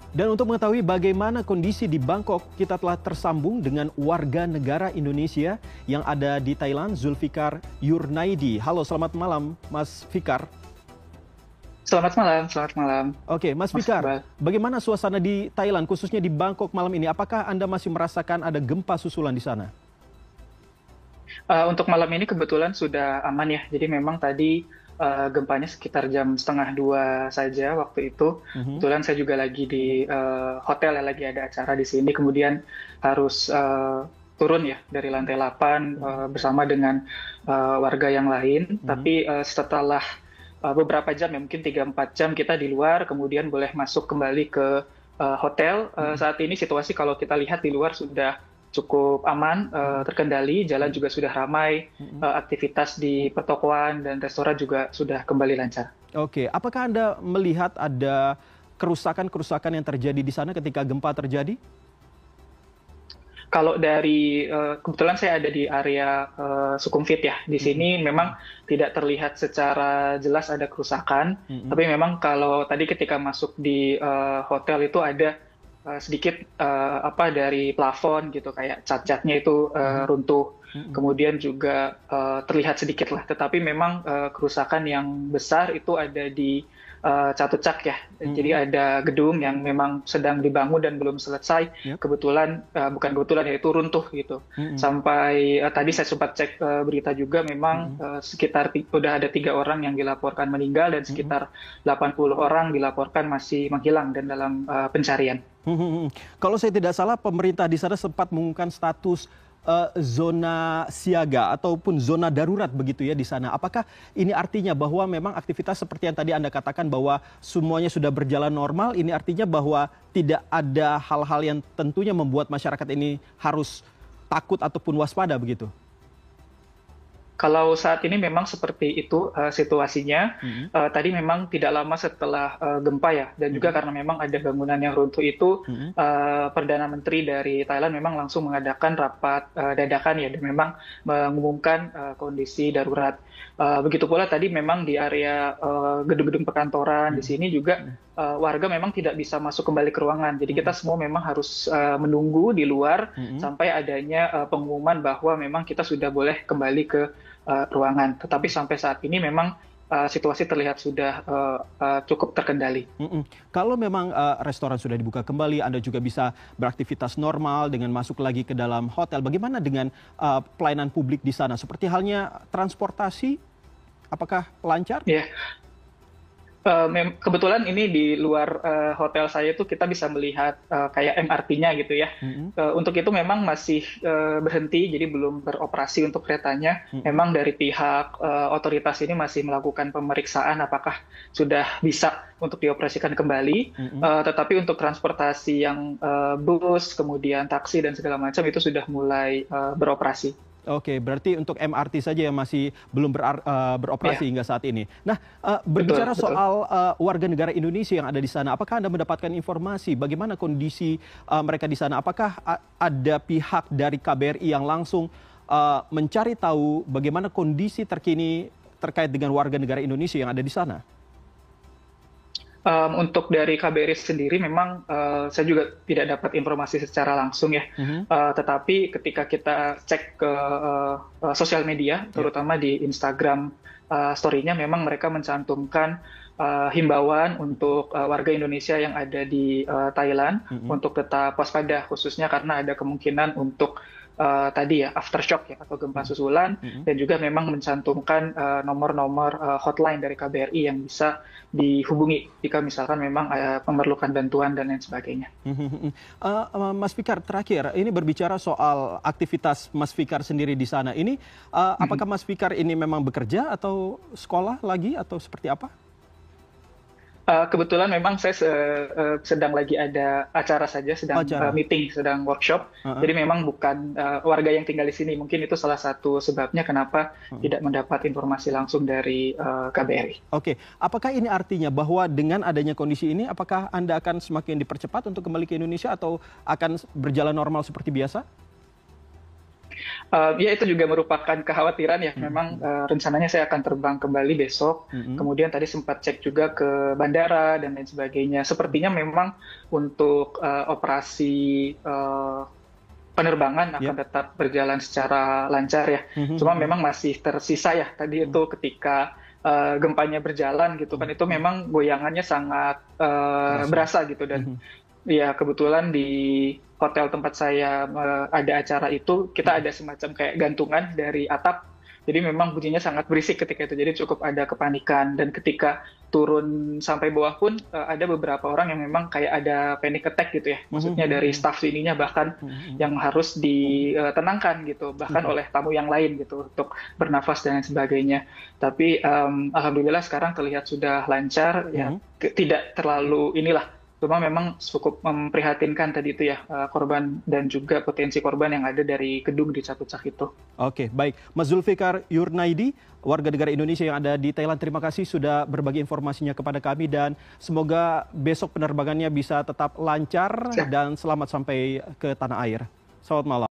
Dan untuk mengetahui bagaimana kondisi di Bangkok, kita telah tersambung dengan warga negara Indonesia yang ada di Thailand, Zulfikar Yurnaidi. Halo, selamat malam, Mas Fikar. Selamat malam, selamat malam. Oke, Mas Mas Fikar, Iqbal. bagaimana suasana di Thailand, khususnya di Bangkok malam ini? Apakah Anda masih merasakan ada gempa susulan di sana? Untuk malam ini kebetulan sudah aman ya. Jadi memang tadi gempanya sekitar jam setengah dua saja waktu itu. Kebetulan saya juga lagi di hotel ya, lagi ada acara di sini. Kemudian harus turun ya dari lantai 8 bersama dengan warga yang lain. Tapi setelah beberapa jam ya, mungkin 3-4 jam kita di luar, kemudian boleh masuk kembali ke hotel. Saat ini situasi kalau kita lihat di luar sudah cukup aman, terkendali, jalan juga sudah ramai, aktivitas di pertokoan dan restoran juga sudah kembali lancar. Oke, apakah Anda melihat ada kerusakan-kerusakan yang terjadi di sana ketika gempa terjadi? Kalau dari kebetulan saya ada di area Sukhumvit ya, di sini memang tidak terlihat secara jelas ada kerusakan, tapi memang kalau tadi ketika masuk di hotel itu ada sedikit dari plafon gitu, kayak cat-catnya itu runtuh, kemudian juga terlihat sedikit lah. Tetapi memang kerusakan yang besar itu ada di Chatuchak ya. Jadi ada gedung yang memang sedang dibangun dan belum selesai. Kebetulan bukan kebetulan ya, itu runtuh gitu. Sampai tadi saya sempat cek berita juga, memang sekitar udah ada 3 orang yang dilaporkan meninggal dan sekitar 80 orang dilaporkan masih menghilang dan dalam pencarian. Kalau saya tidak salah, pemerintah di sana sempat mengumumkan status zona siaga ataupun zona darurat begitu ya di sana. Apakah ini artinya bahwa memang aktivitas seperti yang tadi Anda katakan bahwa semuanya sudah berjalan normal, ini artinya bahwa tidak ada hal-hal yang tentunya membuat masyarakat ini harus takut ataupun waspada begitu? Kalau saat ini memang seperti itu situasinya. Tadi memang tidak lama setelah gempa ya, dan juga karena memang ada bangunan yang runtuh itu, Perdana Menteri dari Thailand memang langsung mengadakan rapat dadakan ya, dan memang mengumumkan kondisi darurat. Begitu pula tadi memang di area gedung-gedung perkantoran di sini juga warga memang tidak bisa masuk kembali ke ruangan. Jadi kita semua memang harus menunggu di luar sampai adanya pengumuman bahwa memang kita sudah boleh kembali ke ruangan. Tetapi sampai saat ini memang situasi terlihat sudah cukup terkendali. Kalau memang restoran sudah dibuka kembali, Anda juga bisa beraktivitas normal dengan masuk lagi ke dalam hotel. Bagaimana dengan pelayanan publik di sana? Seperti halnya transportasi, apakah lancar? Ya. Kebetulan ini di luar hotel saya tuh kita bisa melihat kayak MRT-nya gitu ya. Untuk itu memang masih berhenti, jadi belum beroperasi untuk keretanya. Memang dari pihak otoritas ini masih melakukan pemeriksaan apakah sudah bisa untuk dioperasikan kembali. Tetapi untuk transportasi yang bus, kemudian taksi dan segala macam itu sudah mulai beroperasi. Oke, berarti untuk MRT saja yang masih belum beroperasi hingga saat ini. Nah, berbicara Betul. soal warga negara Indonesia yang ada di sana, apakah Anda mendapatkan informasi bagaimana kondisi mereka di sana? Apakah ada pihak dari KBRI yang langsung mencari tahu bagaimana kondisi terkini terkait dengan warga negara Indonesia yang ada di sana? Untuk dari KBRI sendiri memang saya juga tidak dapat informasi secara langsung ya. Tetapi ketika kita cek ke sosial media, terutama di Instagram story-nya, memang mereka mencantumkan himbauan untuk warga Indonesia yang ada di Thailand untuk tetap waspada, khususnya karena ada kemungkinan untuk tadi ya aftershock ya atau gempa susulan, dan juga memang mencantumkan nomor-nomor hotline dari KBRI yang bisa dihubungi jika misalkan memang memerlukan bantuan dan lain sebagainya. Mas Fikar, terakhir ini berbicara soal aktivitas Mas Fikar sendiri di sana. Ini apakah Mas Fikar ini memang bekerja atau sekolah lagi atau seperti apa? Kebetulan memang saya sedang lagi ada acara saja, sedang meeting, sedang workshop. Jadi memang bukan warga yang tinggal di sini. Mungkin itu salah satu sebabnya kenapa tidak mendapat informasi langsung dari KBRI. Oke, apakah ini artinya bahwa dengan adanya kondisi ini, apakah Anda akan semakin dipercepat untuk kembali ke Indonesia atau akan berjalan normal seperti biasa? Ya itu juga merupakan kekhawatiran ya. Memang rencananya saya akan terbang kembali besok. Kemudian tadi sempat cek juga ke bandara dan lain sebagainya. Sepertinya memang untuk operasi penerbangan akan tetap berjalan secara lancar ya. Cuma memang masih tersisa ya tadi itu ketika gempanya berjalan gitu kan, itu memang goyangannya sangat berasa gitu. Dan ya kebetulan di hotel tempat saya ada acara itu, kita ada semacam kayak gantungan dari atap. Jadi memang bunyinya sangat berisik ketika itu. Jadi cukup ada kepanikan. Dan ketika turun sampai bawah pun ada beberapa orang yang memang kayak ada panic attack gitu ya. Maksudnya dari staff sininya bahkan yang harus ditenangkan gitu. Bahkan oleh tamu yang lain gitu untuk bernafas dan lain sebagainya. Tapi alhamdulillah sekarang terlihat sudah lancar. Ya, tidak terlalu inilah. Cuma memang cukup memprihatinkan tadi itu ya, korban dan juga potensi korban yang ada dari gedung di Chatuchak itu. Oke, baik. Mas Zulfikar Yurnaidi, warga negara Indonesia yang ada di Thailand, terima kasih sudah berbagi informasinya kepada kami dan semoga besok penerbangannya bisa tetap lancar dan selamat sampai ke tanah air. Selamat malam.